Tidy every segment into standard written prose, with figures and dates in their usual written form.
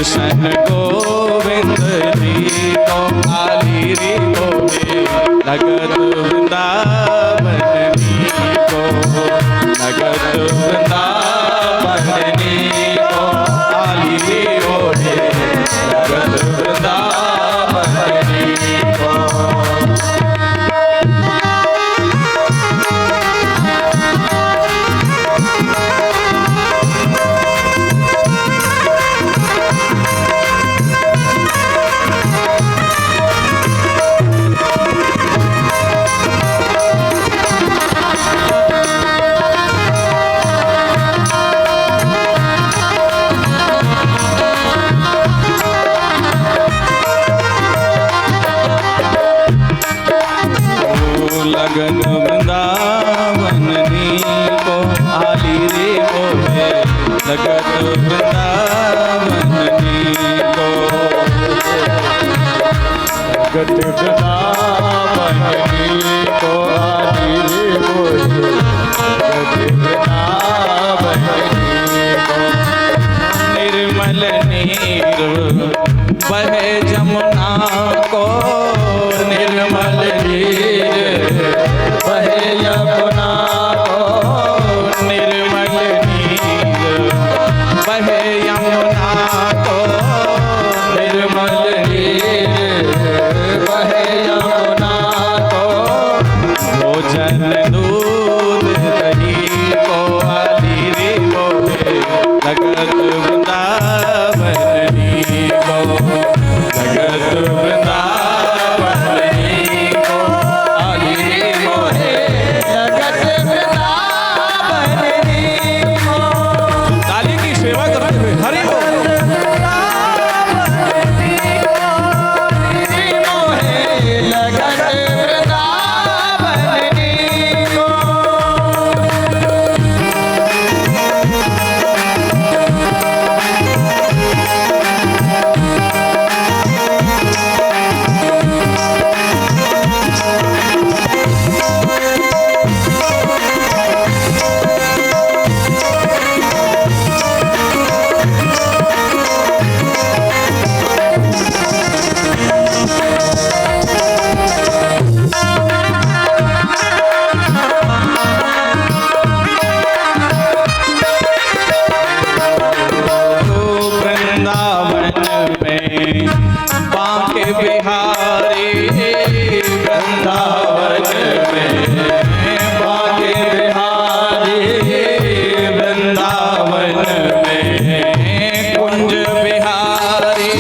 दर्शन गोविंद जी को आली रे मोहे लगत वृंदावन को लगत वृंदावन को आली रे मोहे लगत वृंदावन को। लगन वृंदावन को आली रे मोहे लगत वृंदावन को लगत वृंदावन को आली रे मोहे लगत वृंदावन को। निर्मल नीर बहे जमुना को निर्मल नीर बहे यमुना को निर्मल नीर बहे यमुना को निर्मल नीर बहे यमुना को। भोजन दूध दही को आली रे मोहे लगत वृंदावन को लगत वृंदावन को आली रे मोहे लगत वृंदावन को। ताली की सेवा करते हुए हरि बोल। बांके बिहारी वृंदावन में बांके बिहारी वृंदावन में कुंज बिहारी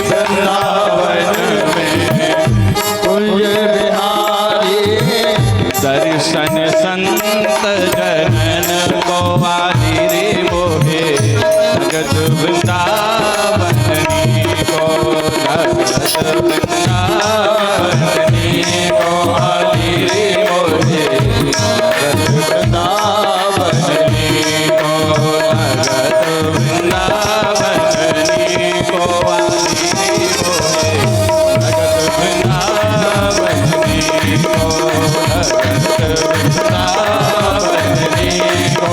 वृंदावन में कुंज बिहारी। दर्शन संत जनन को आली रे मोहे लगत वृंदावन को लगत वृंदावन को आली रे मोहे लगत वृंदावन को लगत वृंदावन को आली रे मोहे लगत वृंदावन को लगत वृंदावन को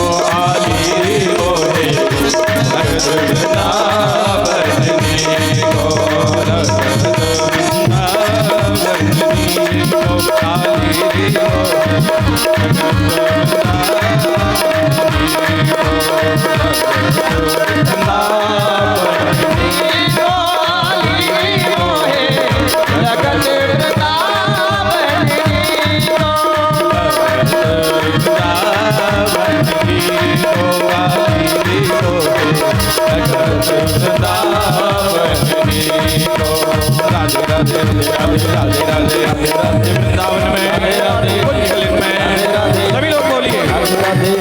आली रे मोहे लगत वृंदावन को लगत वृंदावन को आली रे वृंदावन में सभी लोग बोलिए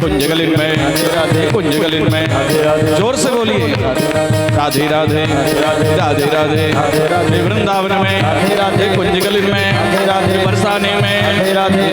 कुंजगलिन में कुंजगलिन में जोर से बोलिए राधे राधे राधे राधे वृंदावन में कुंजगलिन में बरसाने में राधे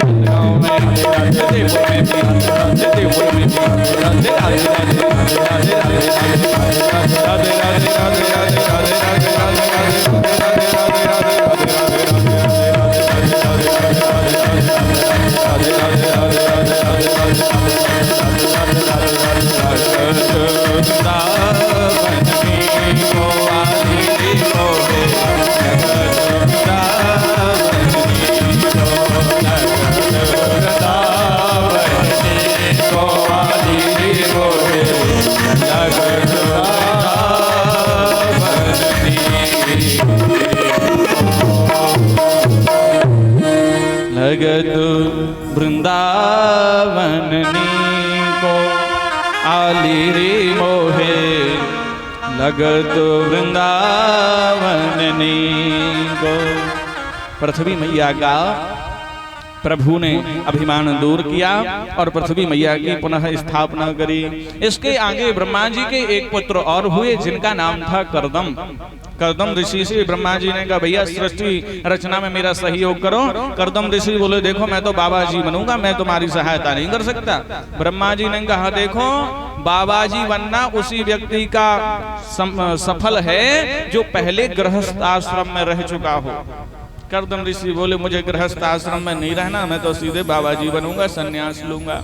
लगत वृंदावन को आली रे मोहे लगत वृंदावन को। पृथ्वी मैया का प्रभु ने अभिमान दूर किया और पृथ्वी मैया की पुनः स्थापना करी। इसके आगे ब्रह्मा जी के एक पुत्र और हुए जिनका नाम था करदम। करदम ऋषि से ब्रह्मा जी ने कहा भैया सृष्टि रचना में मेरा सहयोग करो। करदम ऋषि बोले देखो मैं तो बाबा जी बनूंगा, मैं तुम्हारी सहायता नहीं कर सकता। ब्रह्मा जी ने कहा देखो बाबा जी बनना उसी व्यक्ति का सफल है जो पहले गृहस्थ आश्रम में रह चुका हो। करदम ऋषि बोले मुझे गृहस्थ आश्रम में नहीं रहना, मैं तो सीधे बाबा जी बनूंगा, सन्यास लूंगा।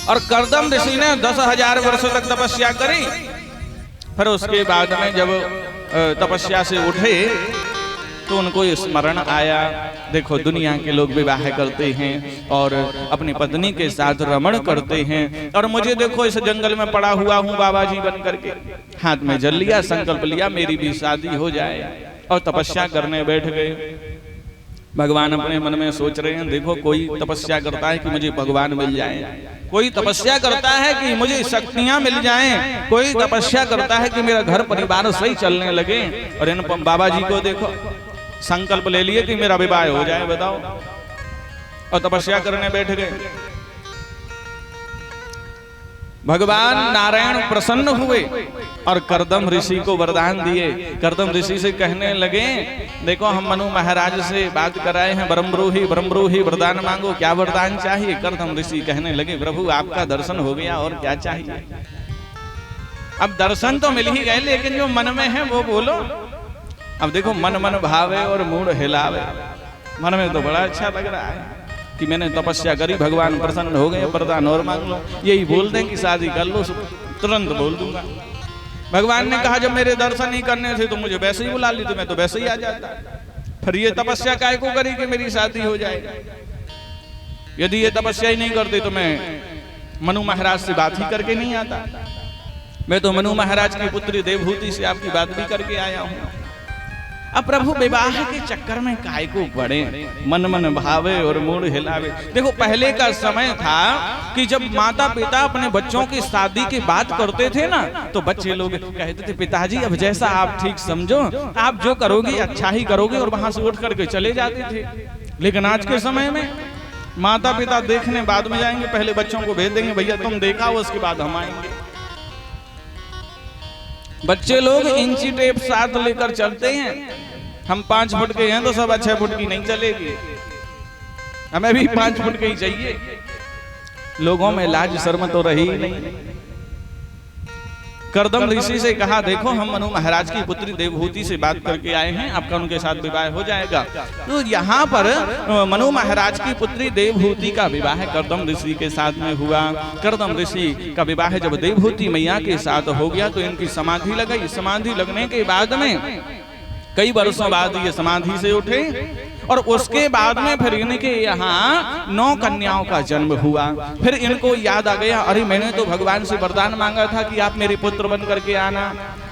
और करदम ऋषि ने 10,000 वर्षों तक तपस्या करी। फिर उसके बाद में जब तपस्या से उठे तो उनको स्मरण आया देखो दुनिया के लोग विवाह करते हैं और अपनी पत्नी के साथ रमण करते हैं और मुझे देखो इस जंगल में पड़ा हुआ हूँ बाबा जी बन करके। हाथ में जल लिया, संकल्प लिया मेरी भी शादी हो जाए और तपस्या करने बैठ गए। भगवान अपने मन में सोच रहे हैं देखो कोई तपस्या करता है कि मुझे भगवान मिल जाए, कोई तपस्या करता है कि मुझे शक्तियां मिल जाएं, कोई तपस्या करता है कि मेरा घर परिवार सही चलने लगे। और इन बाबा जी को देखो संकल्प ले लिए कि मेरा विवाह हो जाए, बताओ, और तपस्या करने बैठ गए। भगवान नारायण प्रसन्न हुए और करदम ऋषि को वरदान दिए। करदम ऋषि से कहने लगे देखो हम मनु महाराज से बात कराए हैं, ब्रह्मरूही वरदान मांगो, क्या वरदान चाहिए। करदम ऋषि कहने लगे प्रभु आपका दर्शन हो गया और क्या चाहिए। अब दर्शन तो मिल ही गए लेकिन जो मन में है वो बोलो। अब देखो मन भावे और मूड हिलावे। मन में तो बड़ा अच्छा लग रहा है कि मैंने तपस्या करी, भगवान प्रसन्न हो गए, वरदान और मांग लो। यही बोल दें कि शादी कर लो, तुरंत बोल दूंगा। भगवान ने कहा जब मेरे दर्शन ही करने थे तो मुझे वैसे ही बुला ली, तो मैं तो वैसे ही आ जाता। फिर ये तपस्या काय को करी कि मेरी शादी हो जाए। यदि ये तपस्या ही नहीं करते तो मैं मनु महाराज से बात ही करके नहीं आता। मैं तो मनु महाराज की पुत्री देवहूति से आपकी बात भी करके आया हूँ। अब प्रभु विवाह के चक्कर में काय को पड़े, मन भावे और मूड हिलावे। देखो पहले का समय था कि जब माता पिता अपने बच्चों की शादी की बात करते थे ना तो बच्चे लोग कहते थे पिताजी अब जैसा आप ठीक समझो, आप जो करोगे अच्छा ही करोगे, और वहां से उठ करके चले जाते थे। लेकिन आज के समय में माता पिता देखने बाद में जाएंगे, पहले बच्चों को भेज देंगे भैया तुम देखा उसके बाद हम आएंगे। बच्चे लोग इंची टेप साथ लेकर चलते हैं। हम 5 फुट के हैं तो सब 6 फुट की नहीं चलेगी, हमें भी 5 फुट के ही चाहिए। लोगों में लाज शर्म तो रही नहीं। करदम ऋषि से कहा देखो हम मनु महाराज की पुत्री देवहूति से बात करके आए हैं, आपका उनके साथ विवाह हो जाएगा। तो यहाँ पर मनु महाराज की पुत्री देवहूति का विवाह करदम ऋषि के साथ में हुआ। करदम ऋषि का विवाह जब देवहूति मैया के साथ हो गया तो इनकी समाधि लगाई। समाधि लगने के बाद में कई वर्षों बाद ये समाधि से उठे और उसके बाद में फिर इनके यहाँ 9 कन्याओं का जन्म हुआ। फिर इनको याद आ गया अरे मैंने तो भगवान से वरदान मांगा था कि आप मेरे पुत्र बन करके आना,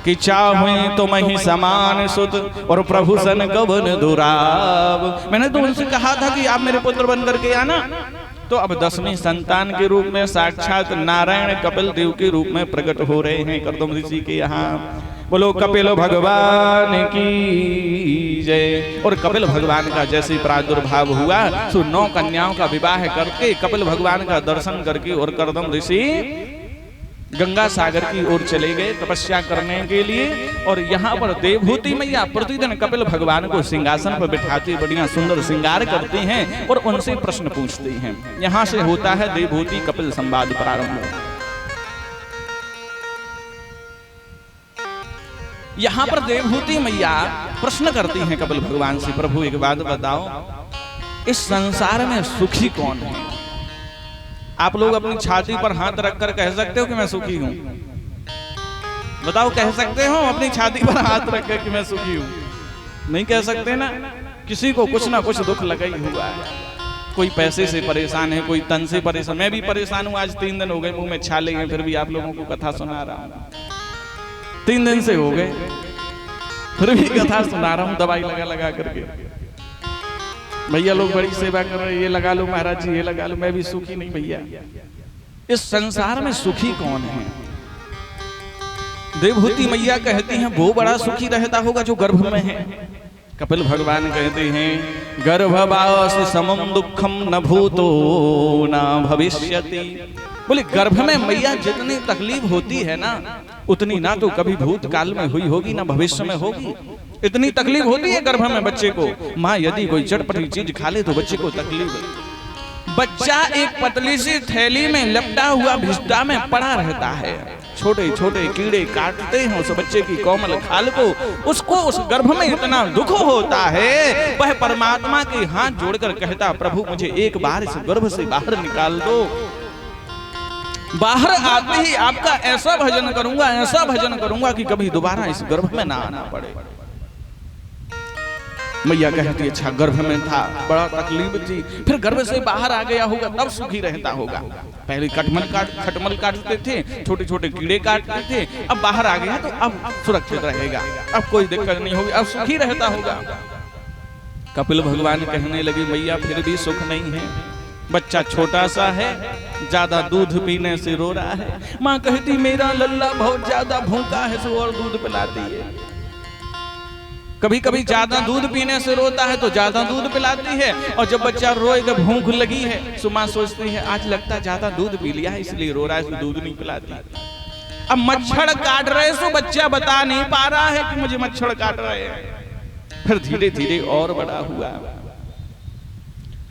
कि चाहे तो मैं ही समान सुत और प्रभु सन कवन दुराव। मैंने तो उनसे कहा था कि आप मेरे पुत्र बन करके आना। तो अब 10वीं संतान के रूप में साक्षात नारायण कपिल देव के रूप में प्रकट हो रहे हैं करदम ऋषि के यहाँ। बोलो कपिल भगवान की जय। और कपिल भगवान का जैसे प्रादुर्भाव हुआ तो 9 कन्याओं का विवाह करके कपिल भगवान का दर्शन करके और करदम ऋषि गंगा सागर की ओर चले गए तपस्या करने के लिए। और यहाँ पर देवहूति मैया प्रतिदिन कपिल भगवान को सिंहासन पर बिठाती बढ़िया सुंदर श्रृंगार करती हैं और उनसे प्रश्न पूछती हैं। यहाँ से होता है देवहूति कपिल संवाद प्रारंभ। यहाँ पर देवहूति मैया प्रश्न करती हैं कपिल भगवान से, प्रभु एक बात बताओ, इस संसार में सुखी कौन है? आप लोग अपनी छाती पर हाथ रखकर कह सकते हो कि मैं सुखी हूं? बताओ, कह सकते हो अपनी छाती पर हाथ रखकर कि मैं सुखी हूं? नहीं कह सकते ना। किसी को कुछ ना कुछ दुख लगा ही हुआ है, कोई पैसे से परेशान है, कोई तन से परेशान। मैं भी परेशान हूँ, आज 3 दिन हो गए मुंह में छाले हैं, फिर भी आप लोगों को कथा सुना रहा हूँ। 3 दिन से हो गए फिर भी कथा सुना रहा हूँ, दवाई लगा लगा करके। भैया लोग बड़ी सेवा कर रहे हैं, ये लगा लो महाराज जी, ये लगा लो। मैं भी सुखी नहीं भैया। इस संसार में सुखी कौन है? देवहूति मैया कहती हैं वो बड़ा सुखी रहता होगा जो गर्भ में है। कपिल भगवान कहते हैं गर्भवास समम दुखम न भूतो न भविष्यति। बोले गर्भ में मैया जितनी तकलीफ होती है ना, उतनी ना तो कभी भूतकाल में हुई होगी ना भविष्य में होगी। इतनी तकलीफ होती है गर्भ में बच्चे को। माँ यदि कोई चटपटी चीज खा ले तो बच्चे को तकलीफ। बच्चा एक पतली सी थैली में लपटा हुआ भिष्टा में पड़ा रहता है। छोटे छोटे कीड़े काटते हैं उस बच्चे की कोमल खाल को। उसको उस गर्भ में इतना दुख होता है, वह परमात्मा के हाथ जोड़कर कहता प्रभु मुझे एक बार इस गर्भ से बाहर निकाल दो। बाहर आते ही आपका ऐसा भजन करूंगा, ऐसा भजन करूंगा कि कभी दोबारा इस गर्भ में ना आना पड़े। मैया कहती अच्छा गर्भ में था, बड़ा तकलीफ थी, फिर गर्भ से बाहर आ गया होगा तब सुखी रहता होगा। पहले खटमल काटते थे, छोटे छोटे कीड़े काटते थे, अब बाहर आ गया तो अब सुरक्षित रहेगा, अब कोई दिक्कत नहीं होगी, अब सुखी रहता होगा। कपिल भगवान कहने लगे मैया फिर भी सुख नहीं है, बच्चा छोटा सा है, ज्यादा दूध पीने से रो रहा है। माँ कहती मेरा लल्ला बहुत ज्यादा भूखा है, सो और दूध पिलाती है। कभी कभी ज्यादा दूध पीने से रोता है तो ज्यादा दूध पिलाती है, और जब बच्चा रोएगा भूख लगी है तो माँ सोचती है आज लगता है ज्यादा दूध पी लिया है इसलिए रो रहा है, इसलिए दूध नहीं पिलाती। अब मच्छर काट रहे सो बच्चा बता नहीं पा रहा है कि मुझे मच्छर काट रहे हैं। फिर धीरे धीरे और बड़ा हुआ।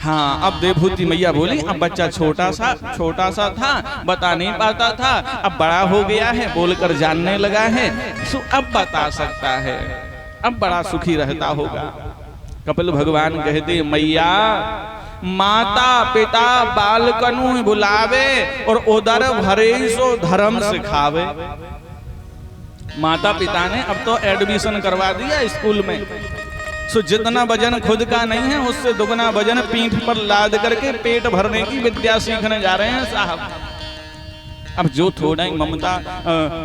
हाँ अब देवहूति मैया बोली अब बच्चा छोटा सा था, बता नहीं पाता था, अब बड़ा हो गया है, बोलकर जानने लगा है, सो अब बता सकता है, अब बड़ा सुखी रहता होगा। कपिल भगवान कहते मैया माता पिता बालकनु बुलावे और उदर भरे सो धर्म सिखावे। माता पिता ने अब तो एडमिशन करवा दिया स्कूल में, सो जितना वजन खुद का नहीं है उससे दुगना वजन पीठ पर लाद करके पेट भरने की विद्या सीखने जा रहे हैं साहब। अब जो थोड़ा ही ममता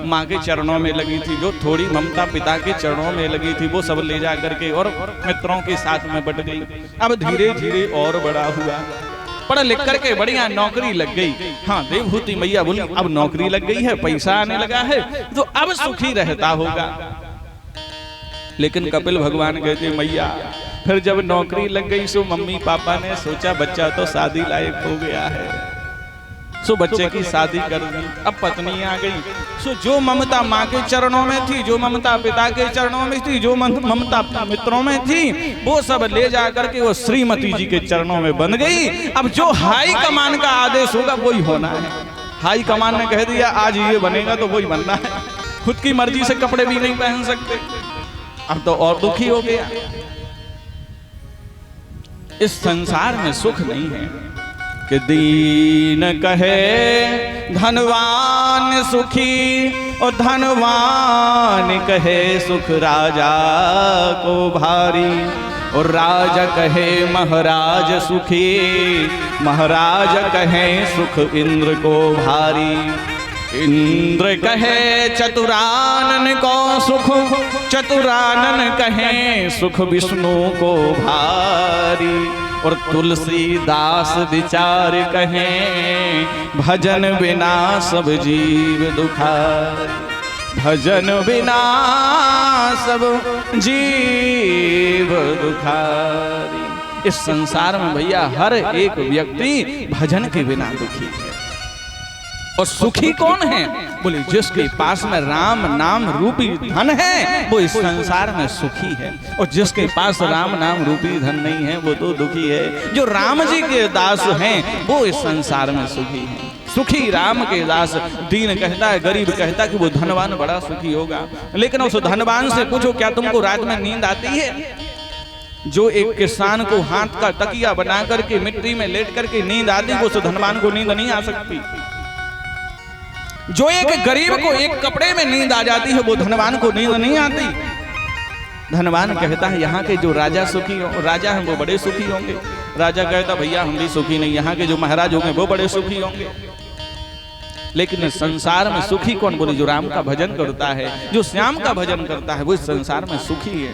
माँ के चरणों में लगी थी, जो थोड़ी ममता पिता के चरणों में लगी थी, वो सब ले जा करके और मित्रों के साथ में बट गई। अब धीरे धीरे और बड़ा हुआ, पढ़ लिख करके बढ़िया नौकरी लग गई। हाँ देवहूति मैया बोली अब नौकरी लग गई है, पैसा आने लगा है, तो अब सुखी रहता होगा। लेकिन कपिल भगवान कहते मैया फिर जब नौकरी लग गई सो मम्मी पापा ने सोचा बच्चा तो शादी लायक हो गया है, सो बच्चे की शादी कर दी। अब पत्नी आ गई, सो जो ममता माँ के चरणों में थी, जो ममता पिता के चरणों में थी, जो ममता मित्रों में थी, वो सब ले जा करके वो श्रीमती जी के चरणों में बन गई। अब जो हाई कमान का आदेश होगा वही होना है। हाई कमान ने कह दिया आज ये बनेगा तो वही बनना है, खुद की मर्जी से कपड़े भी नहीं पहन सकते। अब तो और दुखी हो गया। इस संसार में सुख नहीं है कि दीन कहे धनवान सुखी और धनवान कहे सुख राजा को भारी, और राजा कहे महाराज सुखी, महाराज कहे सुख इंद्र को भारी। इंद्र कहे चतुरानन को सुख, चतुरानन कहे सुख विष्णु को भारी, और तुलसीदास विचार कहें भजन बिना सब जीव दुखारी, भजन बिना सब जीव दुखारी। इस संसार में भैया हर एक व्यक्ति भजन के बिना दुखी है। और सुखी कौन है? बोले जिसके पास में राम नाम रूपी धन है वो इस संसार में सुखी है, और जिसके पास राम नाम रूपी धन नहीं है वो तो दुखी है। जो राम जी के दास हैं वो इस संसार में सुखी हैं। सुखी राम के दास। दीन कहता है, गरीब कहता है कि वो धनवान बड़ा सुखी होगा, लेकिन उस धनवान से पूछो क्या तुमको रात में नींद आती है? जो एक किसान को हाथ का तकिया बना करके मिट्टी में लेट करके नींद आती है, वो उस धनवान को नींद नहीं आ सकती। जो एक गरीब को एक कपड़े में नींद आ जाती है वो धनवान को नींद नहीं आती। धनवान कहता है यहाँ के जो राजा सुखी राजा हैं वो बड़े सुखी होंगे, राजा कहता भैया हम भी सुखी नहीं, यहाँ के जो महाराज होंगे वो बड़े सुखी होंगे, लेकिन संसार में सुखी कौन? बोले जो राम का भजन करता है, जो श्याम का भजन करता है, वो इस संसार में सुखी है।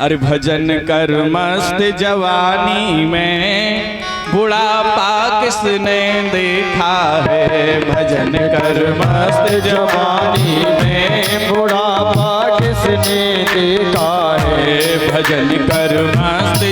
अरे भजन कर मस्त जवानी में, बुढ़ापा किसने देखा है? भजन कर मस्त जवानी में, बुढ़ापा किसने देखा है? भजन कर मस्त